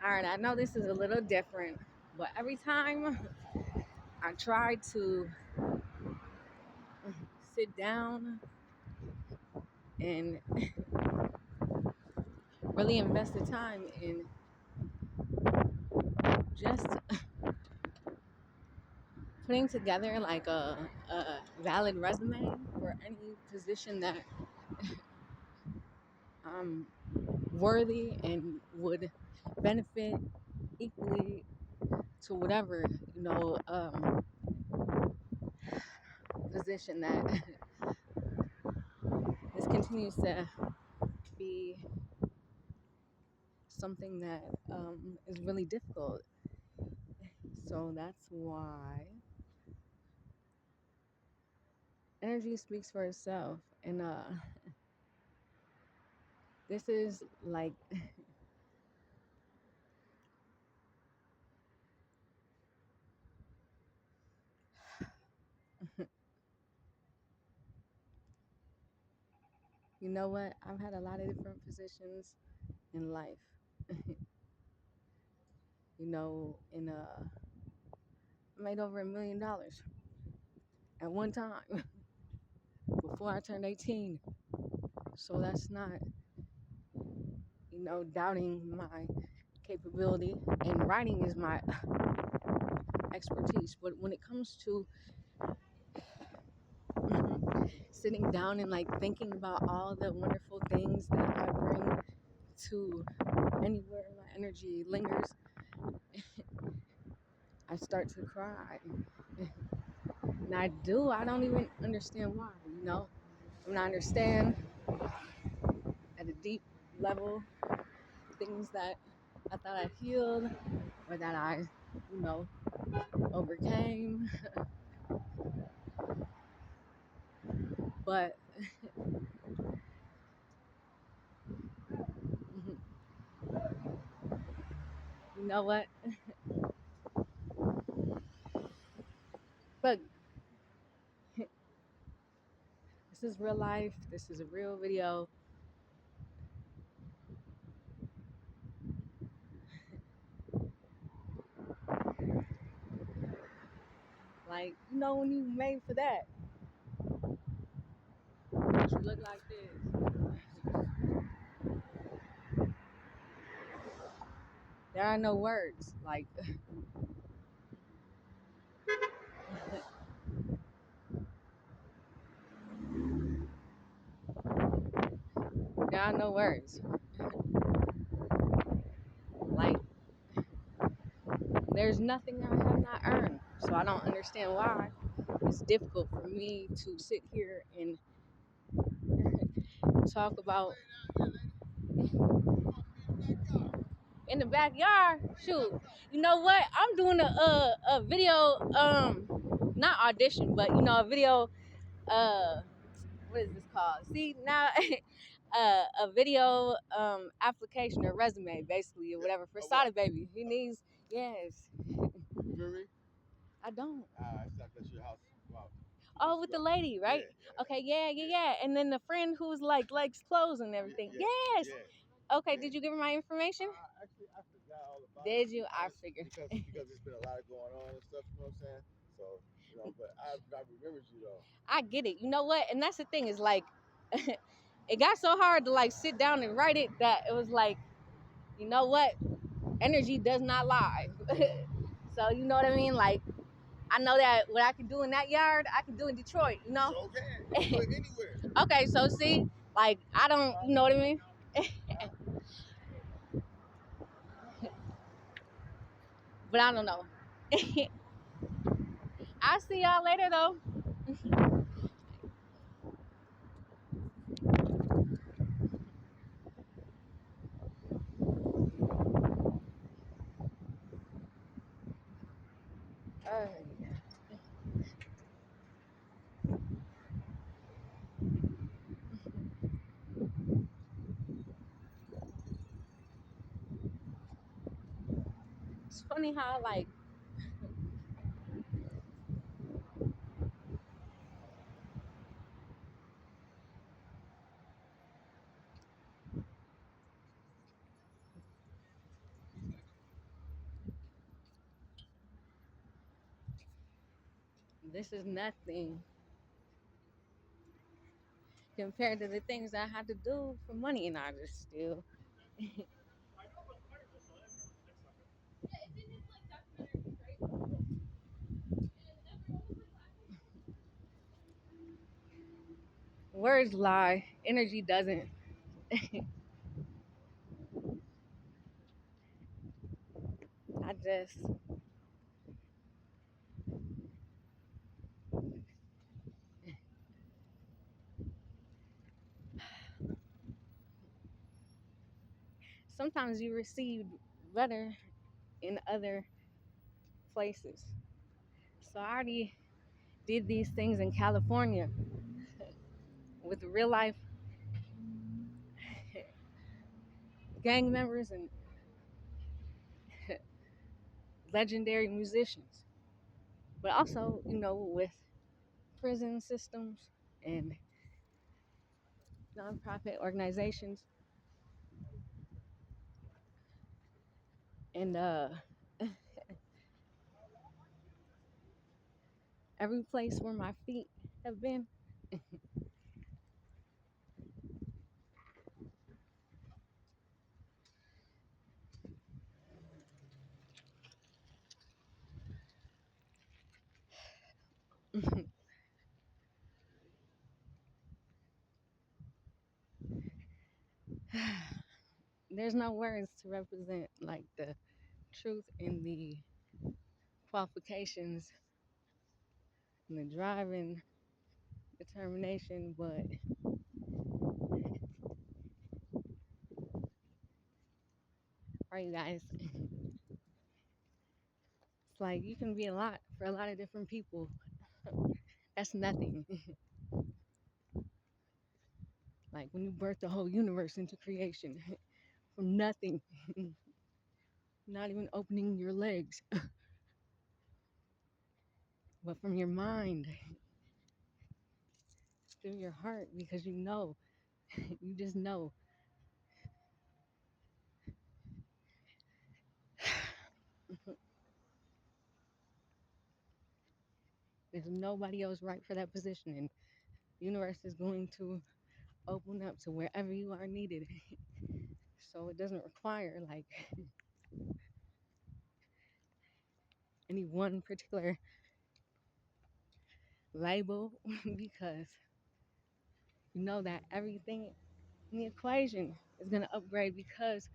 All right, I know this is a little different, but every time I try to sit down and really invest the time in just putting together like a valid resume for any position that I'm worthy and would benefit equally to whatever, position that this continues to be something that is really difficult. So that's why energy speaks for itself. And this is like, you know what? I've had a lot of different positions in life. I made over $1 million at one time before I turned 18. So that's not, doubting my capability. And writing is my expertise. But when it comes to sitting down and like thinking about all the wonderful things that I bring to anywhere my energy lingers, I start to cry. And I don't even understand why, I understand at a deep level things that I thought I healed or that I, you know, overcame. But you know what? But this is real life. This is a real video. Like, when you made for that, you look like this. There are no words. Like, there are no words. Like, there's nothing I have not earned. So I don't understand why it's difficult for me to sit here and talk about in the backyard. Shoot, you know what? I'm doing a video, not audition, but a video. What is this called? See now, a video application or resume, basically, or whatever for Sada Baby. He needs yes. Really? I don't. I stopped at your house. Wow. Oh, with the lady, right? Yeah. Okay, yeah. And then the friend who's like likes clothes and everything. Yes. Okay, did you give her my information? Actually, I forgot all about Did you? I figured. because there's been a lot going on and stuff. You know what I'm saying? So but I remembered you though. I get it. You know what? And that's the thing is like, it got so hard to like sit down and write it that it was like, you know what? Energy does not lie. So you know what I mean? Like, I know that what I can do in that yard, I can do in Detroit. You know? So can you do it anywhere. Okay, so see, like I don't, you know what I mean? But I don't know. I'll see y'all later though. It's funny how like This is nothing compared to the things I had to do for money, and I just still. Words lie, energy doesn't. I just sometimes you receive better in other places. So I already did these things in California with real life gang members and legendary musicians, but also, with prison systems and nonprofit organizations. And every place where my feet have been, there's no words to represent like the truth and the qualifications and the drive and determination. But all right, you guys, it's like you can be a lot for a lot of different people. That's nothing. Like when you birth the whole universe into creation from nothing, not even opening your legs, but from your mind, through your heart, because you just know. There's nobody else right for that position, and the universe is going to open up to wherever you are needed. So it doesn't require like any one particular label because you know that everything in the equation is going to upgrade because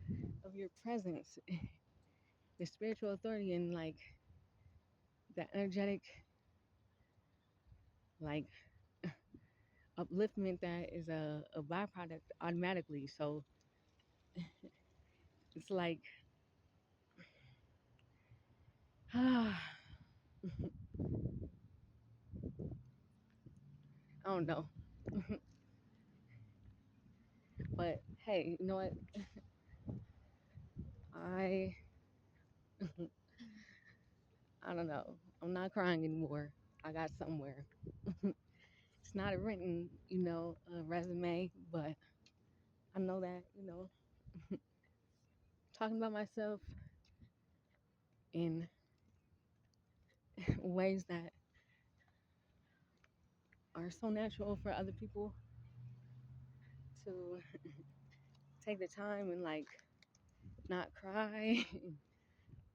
of your presence, the spiritual authority, and like the energetic like upliftment that is a byproduct automatically. So it's like I don't know. But hey, you know what? I I don't know. I'm not crying anymore. I got somewhere. It's not a written, resume, but I know that, talking about myself in ways that are so natural for other people to take the time and like not cry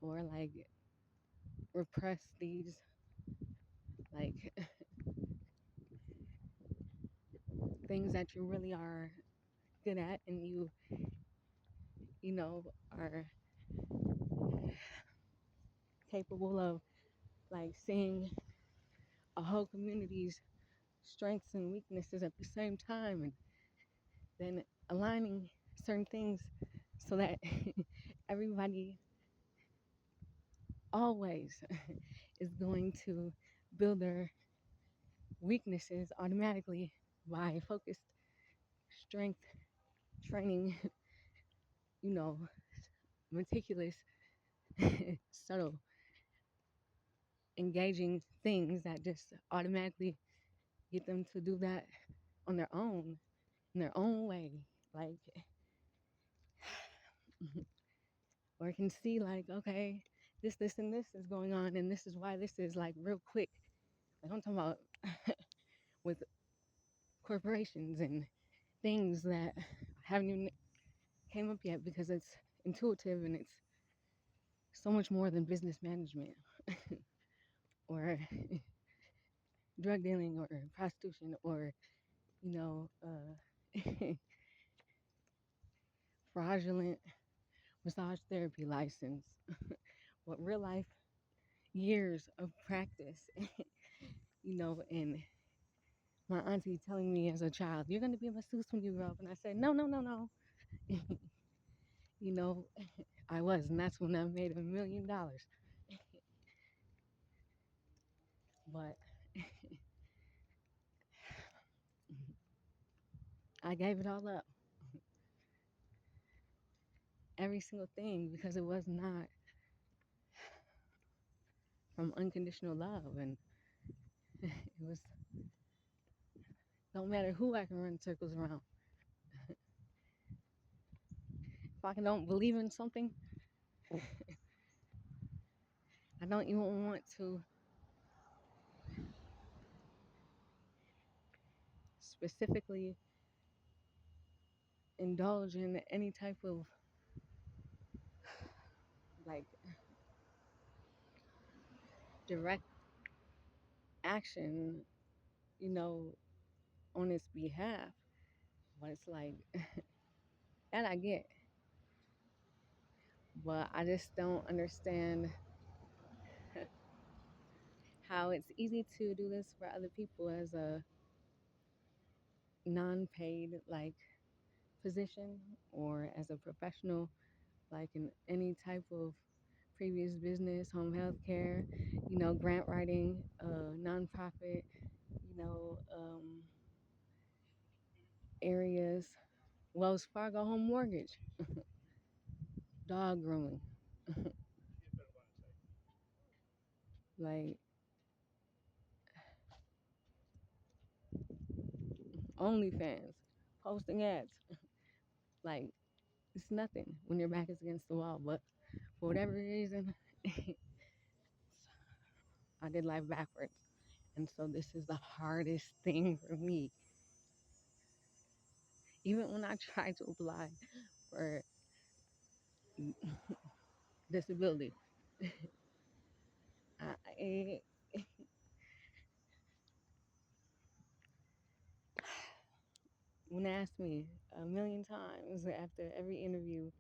or like repress these like things that you really are good at and are capable of like seeing a whole community's strengths and weaknesses at the same time, and then aligning certain things so that everybody always is going to build their weaknesses automatically by focused strength training, you know, meticulous, subtle, engaging things that just automatically get them to do that on their own, in their own way. Like, or can see, like, okay, this, and this is going on, and this is why this is like real quick. Like I'm talking about with corporations and things that haven't even came up yet because it's intuitive and it's so much more than business management or drug dealing or prostitution or you know fraudulent massage therapy license. But real life years of practice, and my auntie telling me as a child, "You're gonna be a masseuse when you grow up," and I said, "No, no, no, no." you know, I was, and that's when I made $1 million. But I gave it all up, every single thing, because it was not from unconditional love, and it was don't matter who I can run circles around. If I don't believe in something, I don't even want to specifically indulge in any type of like direct action, you know, on its behalf. But it's like that I get, but I just don't understand how it's easy to do this for other people as a non-paid like position or as a professional, like in any type of previous business, home health care, grant writing, nonprofit, areas, Wells Fargo home mortgage, dog grooming, like OnlyFans, posting ads. Like it's nothing when your back is against the wall. But for whatever reason, I did life backwards. And so this is the hardest thing for me. Even when I try to apply for disability, I, when they asked me a million times after every interview,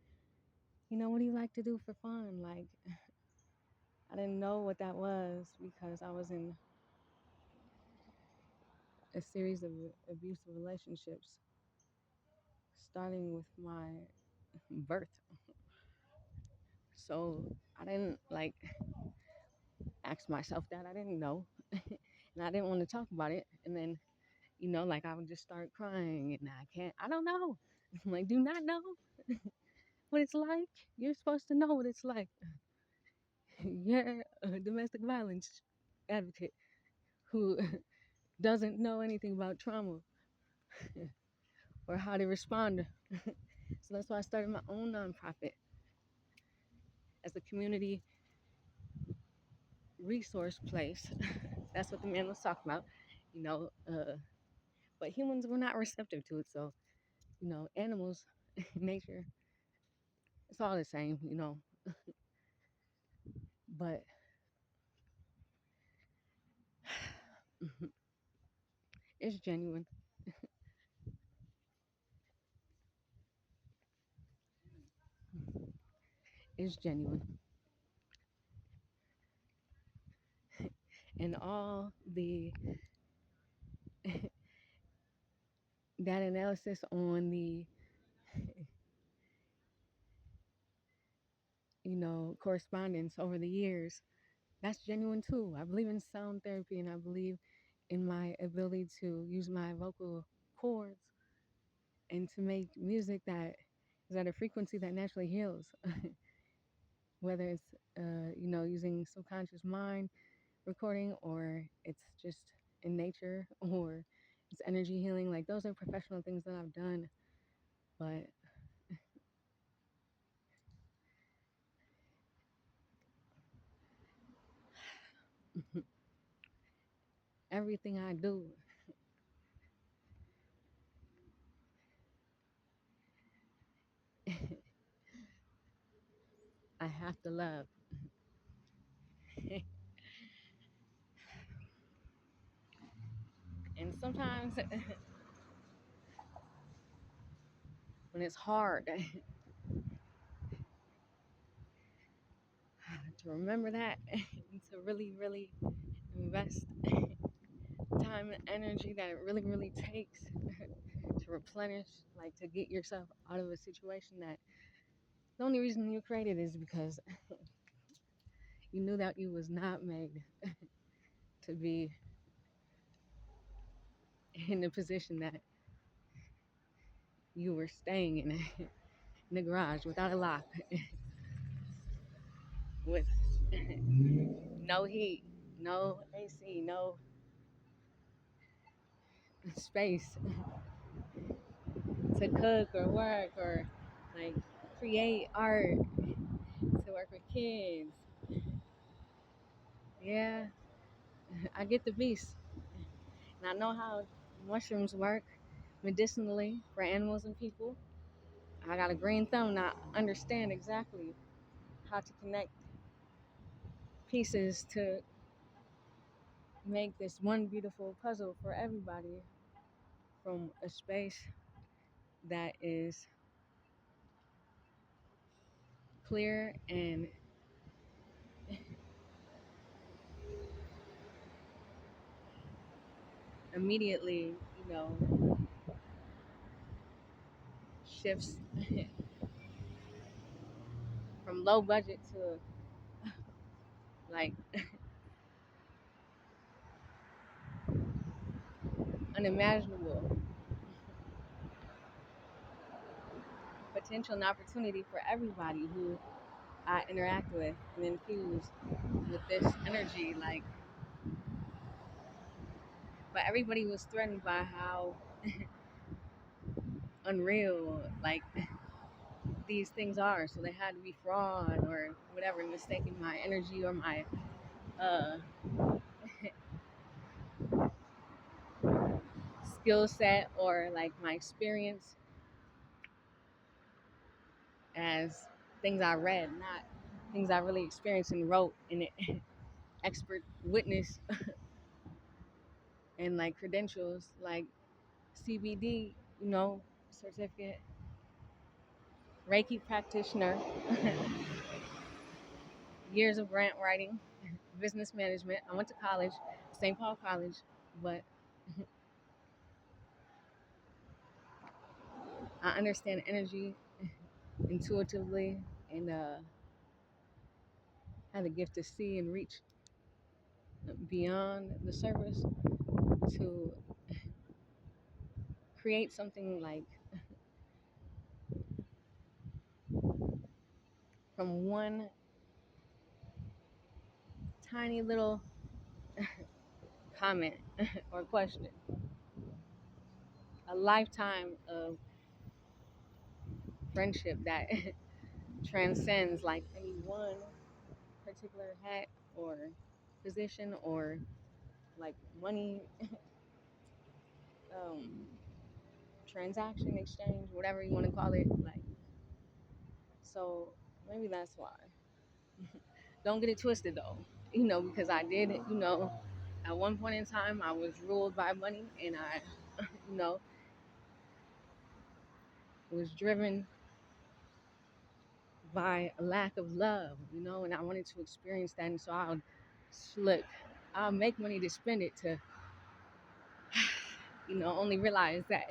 what do you like to do for fun? Like, I didn't know what that was because I was in a series of abusive relationships, starting with my birth. So I didn't like ask myself that. I didn't know. And I didn't want to talk about it. And then, like I would just start crying and I don't know. Like, do not know what it's like. You're supposed to know what it's like. You're a domestic violence advocate who doesn't know anything about trauma or how to respond. So that's why I started my own nonprofit as a community resource place. That's what the man was talking about, you know. But humans were not receptive to it. So, animals, nature, it's all the same. But it's genuine. It's genuine. And all the data analysis on the, correspondence over the years, that's genuine too. I believe in sound therapy and I believe in my ability to use my vocal cords and to make music that is at a frequency that naturally heals. Whether it's, using subconscious mind recording or it's just in nature or it's energy healing. Like those are professional things that I've done. But everything I do, I have to love. And sometimes when it's hard to remember that and to really, really invest time and energy that it really, really takes to replenish, like to get yourself out of a situation that the only reason you created is because you knew that you was not made to be in the position that you were staying in, in the garage without a lock, with no heat, no AC, no space to cook or work or like create art, to work with kids. Yeah, I get the beast. And I know how mushrooms work medicinally for animals and people. I got a green thumb and I understand exactly how to connect pieces to make this one beautiful puzzle for everybody from a space that is clear and immediately, shifts from low budget to like unimaginable potential and opportunity for everybody who I interact with and infuse with this energy. Like, but everybody was threatened by how unreal like these things are, so they had to be fraud or whatever, mistaking my energy or my uh, skill set or like my experience as things I read, not things I really experienced and wrote in it. Expert witness and like credentials like CBD, certificate, Reiki practitioner, years of grant writing, business management. I went to college, St. Paul College, but I understand energy intuitively and have the gift to see and reach beyond the surface to create something like from one tiny little comment or question, a lifetime of friendship that transcends like any one particular hat or position or like money um, transaction exchange, whatever you want to call it. Like, so maybe that's why. Don't get it twisted though, because I did, at one point in time I was ruled by money and I, was driven by a lack of love, and I wanted to experience that. And so look, I'll make money to spend it to, only realize that,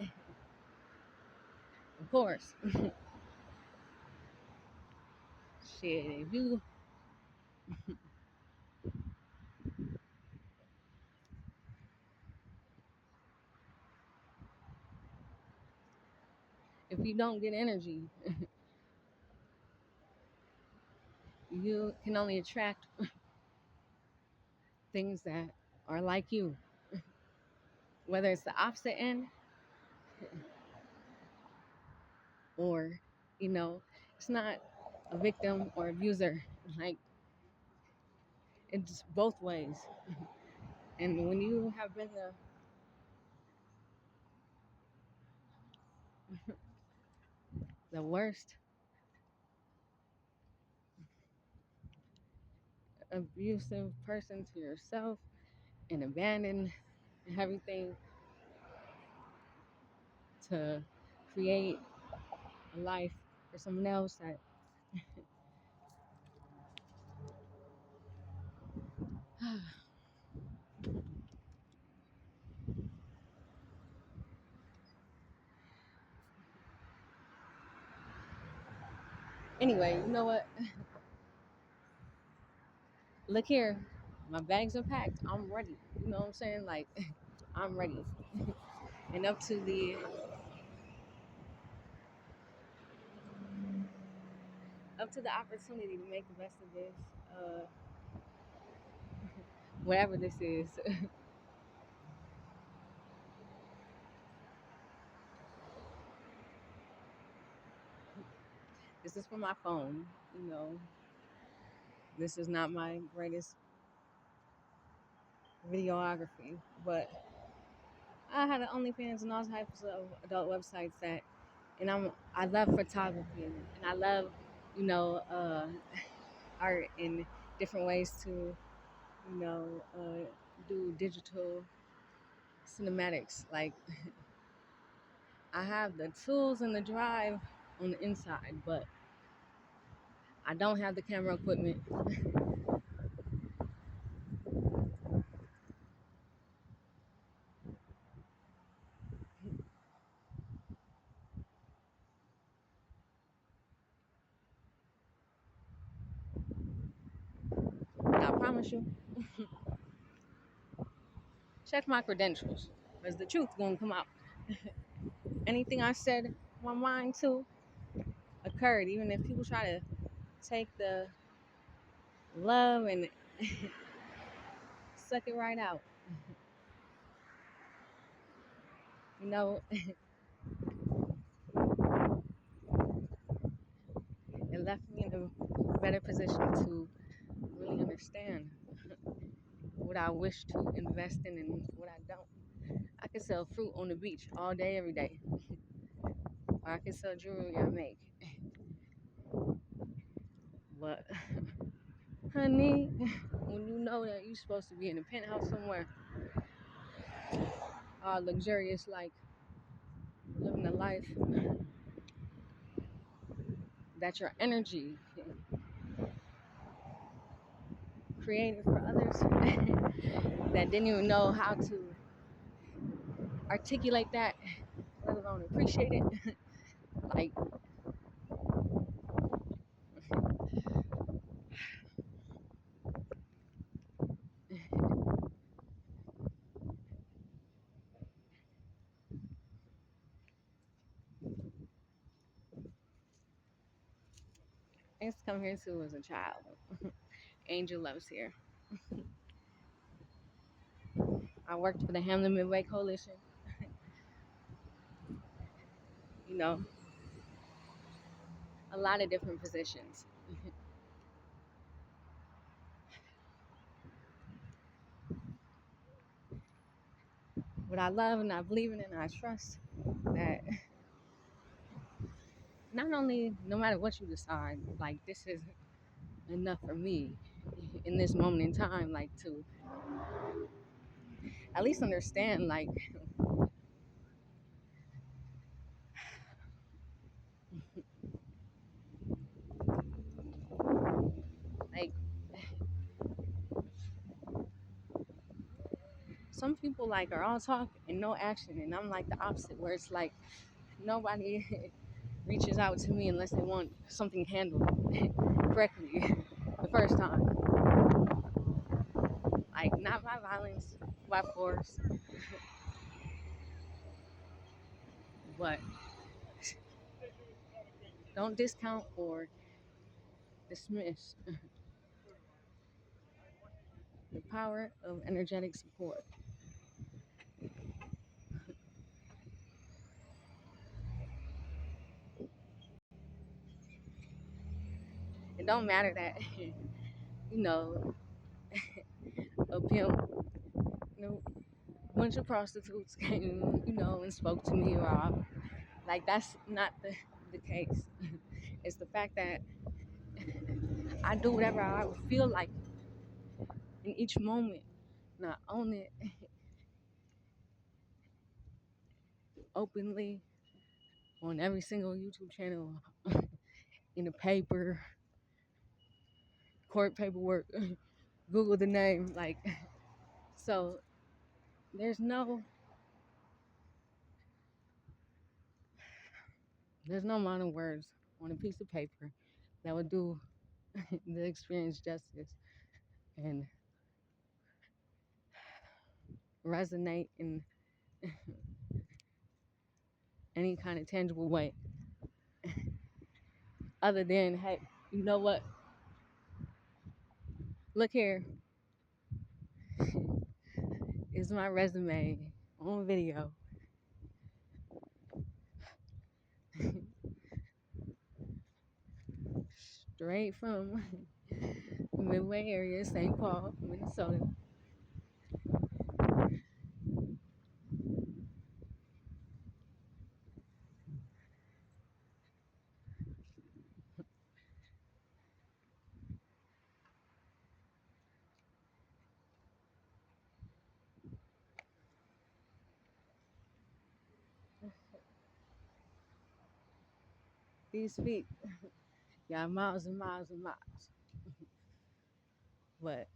of course, shit, if you don't get energy, you can only attract things that are like you, whether it's the opposite end or, it's not a victim or abuser. Like, it's both ways. And when you have been the worst abusive person to yourself and abandon everything to create a life for someone else that anyway, you know what? Look here. My bags are packed. I'm ready. You know what I'm saying? Like I'm ready. And up to the opportunity to make the best of this, whatever this is. This is for my phone, you know. This is not my greatest videography, but I had an OnlyFans and all types of adult websites and I love photography and I love, you know, art and different ways to, you know, do digital cinematics. Like I have the tools and the drive on the inside, but I don't have the camera equipment. I promise you, check my credentials, because the truth gonna come out. Anything I said my mind to occurred, even if people try to take the love and suck it right out. You know, it left me in a better position to really understand what I wish to invest in and what I don't. I could sell fruit on the beach all day, every day, or I could sell jewelry I make. But, honey, when you know that you're supposed to be in a penthouse somewhere, all luxurious, like living a life that your energy created for others that didn't even know how to articulate that, let alone appreciate it. Like, I used to come here too as a child. Angel loves here. I worked for the Hamlin Midway Coalition, you know, a lot of different positions. What I love and I believe in and I trust that not only, no matter what you decide, like this is enough for me in this moment in time, like to at least understand, like some people like are all talk and no action, and I'm like the opposite, where it's like nobody reaches out to me unless they want something handled correctly the first time. Like not by violence, by force, but don't discount or dismiss the power of energetic support. It don't matter that you know a pimp bunch of prostitutes came, and spoke to me, or like that's not the case. It's the fact that I do whatever I feel like in each moment, and I own it openly on every single YouTube channel, in the paper, court paperwork, Google the name, like, so there's no amount of words on a piece of paper that would do the experience justice and resonate in any kind of tangible way, other than, hey, you know what? Look here is my resume on video. Straight from the Midway area, St. Paul, Minnesota. These feet got miles and miles and miles. But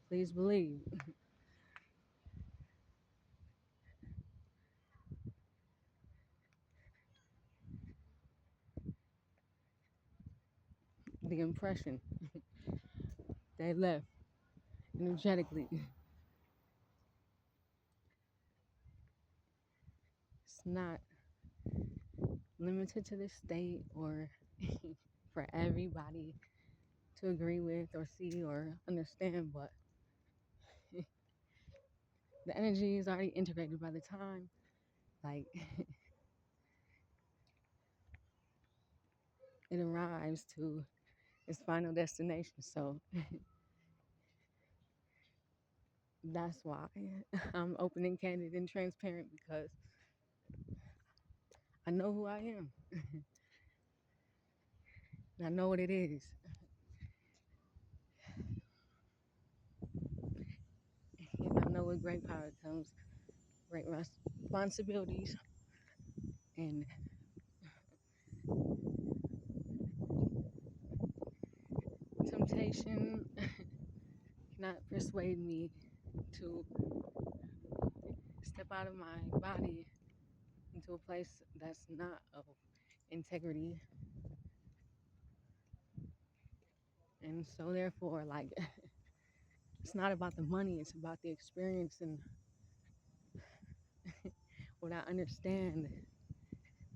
please believe the impression they left energetically. It's not limited to this state or for everybody to agree with or see or understand, but the energy is already integrated by the time, like, it arrives to its final destination. So that's why I'm open and candid and transparent, because I know who I am. And I know what it is. And I know with great power comes great responsibilities, and temptation cannot persuade me to step out of my body into a place that's not of integrity. And so therefore, like, it's not about the money, it's about the experience. And what I understand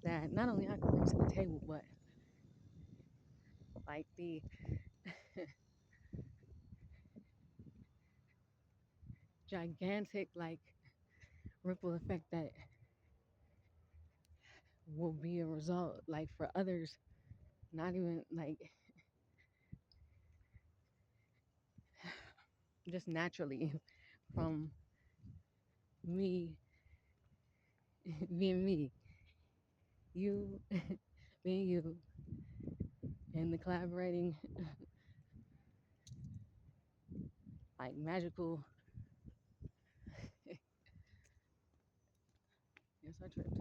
that not only I can bring to the table, but like the gigantic, like, ripple effect that will be a result, like, for others, not even like just naturally from me being me, you being you, and the collaborating, like, magical. Yes, I tripped.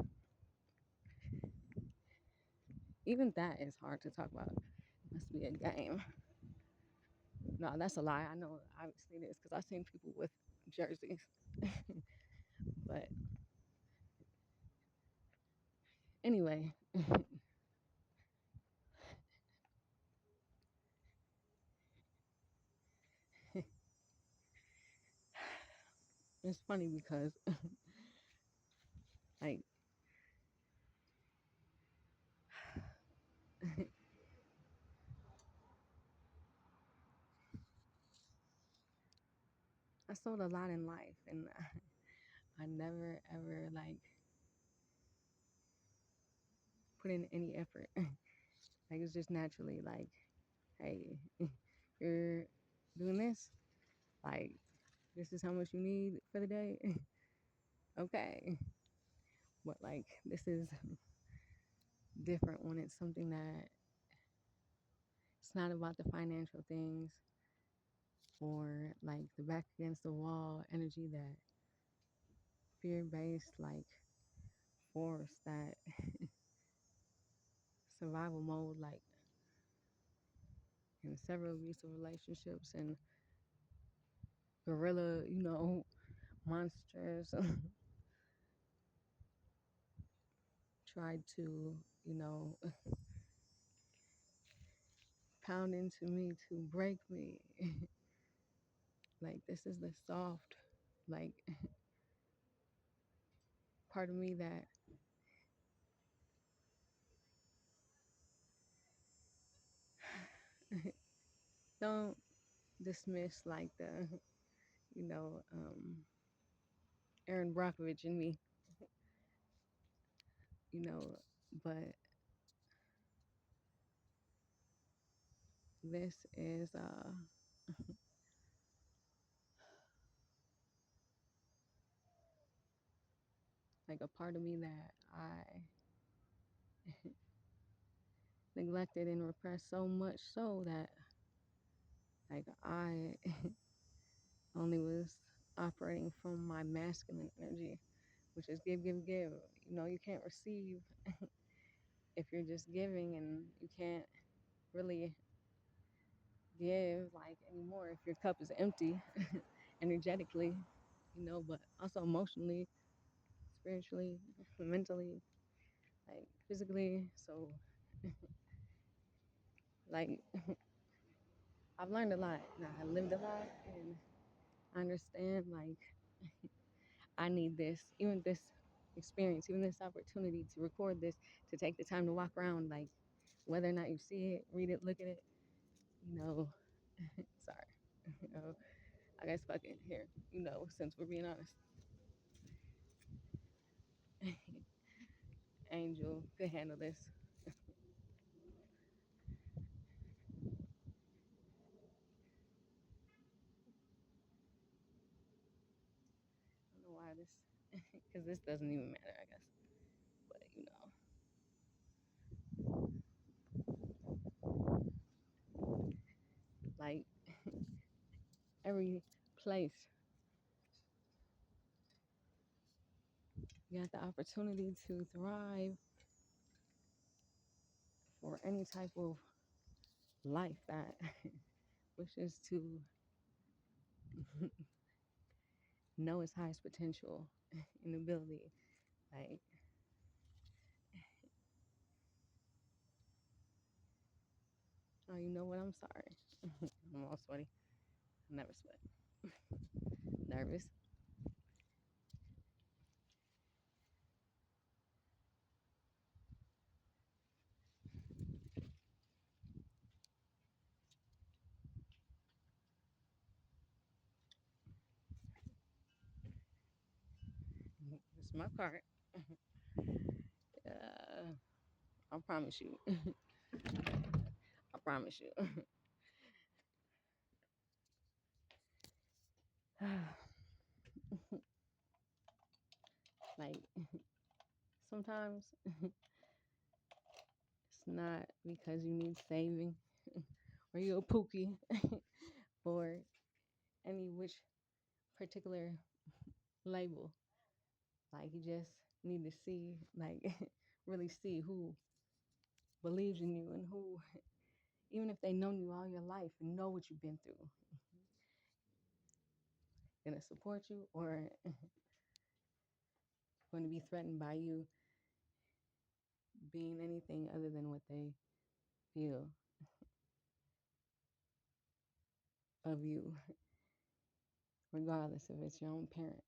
Even that is hard to talk about. It must be a game. No, that's a lie. I know obviously it is, because I've seen people with jerseys. But anyway, it's funny because like I sold a lot in life, and I never ever, like, put in any effort. Like, it's just naturally like, hey, you're doing this. Like, this is how much you need for the day. Okay. But like, this is different when it's something that it's not about the financial things or like the back against the wall energy, that fear based, like force, that survival mode, like in several abusive relationships and gorilla, monsters tried to, you know, pound into me to break me. Like, this is the soft, like, part of me that don't dismiss, like, the, you know, Aaron Brockovich in me, but this is, like a part of me that I neglected and repressed so much so that, like, I only was operating from my masculine energy, which is give, give, give. You can't receive if you're just giving, and you can't really give like anymore if your cup is empty energetically, but also emotionally, spiritually, mentally, like physically. So like I've learned a lot. Now I lived a lot, and I understand, like, I need this, even this experience, even this opportunity to record this, to take the time to walk around, like, whether or not you see it, read it, look at it, sorry, I guess fuck it here, since we're being honest. Angel could handle this. I don't know why this, because this doesn't even matter, I guess. But like, every place you have the opportunity to thrive for any type of life that wishes to know its highest potential and ability. Like, oh, you know what? I'm sorry. I'm all sweaty. I never sweat. Nervous. It's my card. Uh, I promise you. I promise you. Like, sometimes it's not because you need saving or you're a pookie or any which particular label. Like, you just need to see, like, really see who believes in you, and who, even if they known you all your life and know what you've been through, gonna support you or going to be threatened by you being anything other than what they feel of you, regardless if it's your own parent.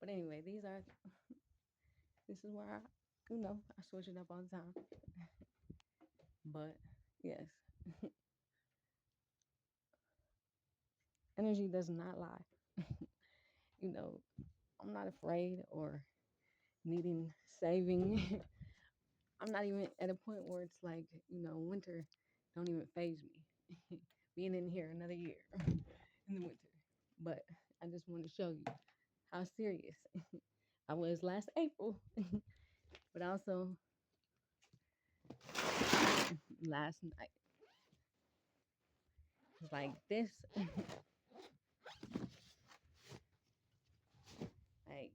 But anyway, this is where I switch it up all the time. But yes, energy does not lie. you know, I'm not afraid or needing saving. I'm not even at a point where it's like, winter don't even phase me. being in here another year in the winter. But I just want to show you how serious I was last April, but also last night. It's like this, like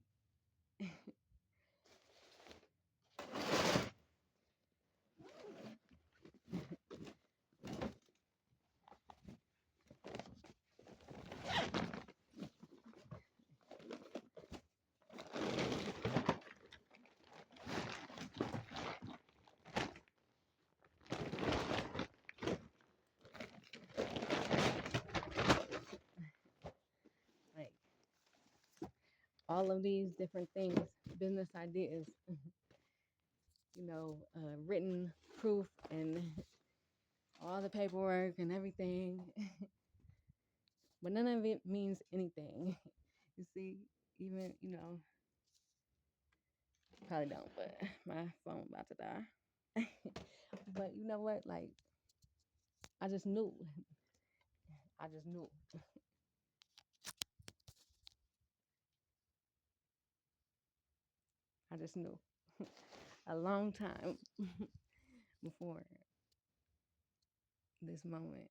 like all of these different things, business ideas, written proof and all the paperwork and everything, but none of it means anything. You see, even probably don't, but my phone about to die. But you know what? Like, I just knew. I just knew. I just knew a long time before this moment.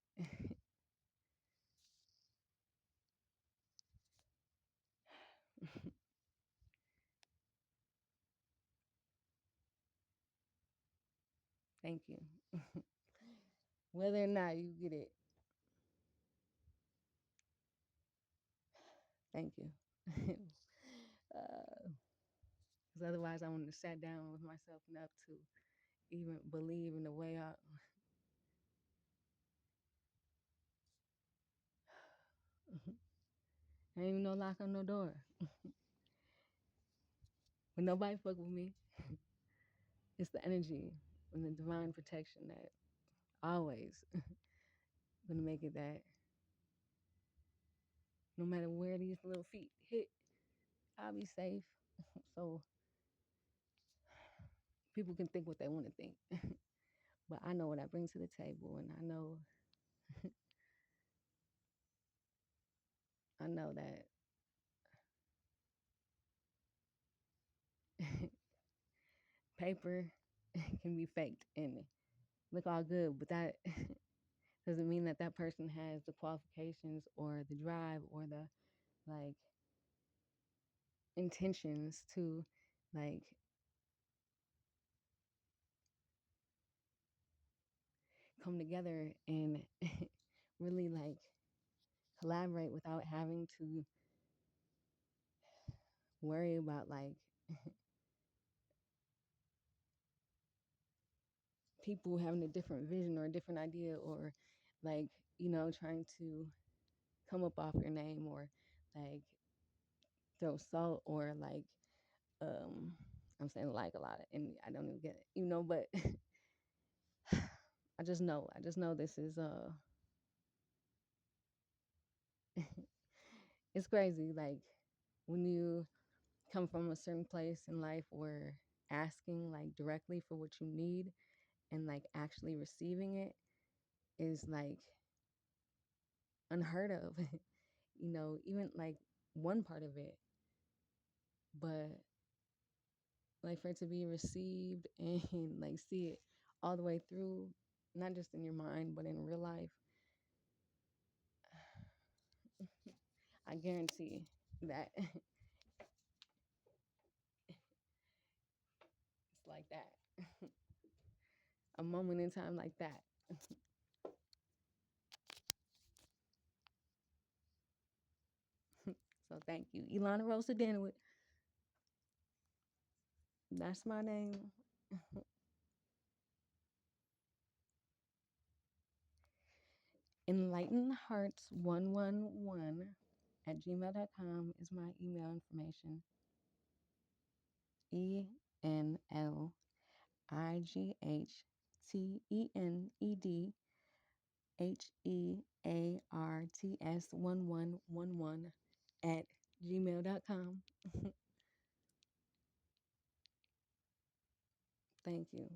Thank you. Whether or not you get it, thank you. Because otherwise, I wouldn't have sat down with myself enough to even believe in the way I. Ain't even no lock on no door. When nobody fuck with me, it's the energy and the divine protection that always gonna make it that no matter where these little feet hit, I'll be safe. So people can think what they want to think. But I know what I bring to the table, and I know that paper can be faked and look all good, but that doesn't mean that that person has the qualifications or the drive or the like intentions to like come together and really like collaborate without having to worry about like people having a different vision or a different idea or like trying to come up off your name or like throw salt or like um I'm saying like a lot and I don't even get it, but I just know this is it's crazy like when you come from a certain place in life where asking like directly for what you need and like actually receiving it is like unheard of. Even like one part of it, but like for it to be received and like see it all the way through, not just in your mind but in real life, I guarantee that it's like that. A moment in time like that. So thank you, Ilana Rosa Denwood. That's my name. Enlightenhearts111 at gmail.com is my email information. ENLIGHTHEARTS1111 at gmail.com. Thank you.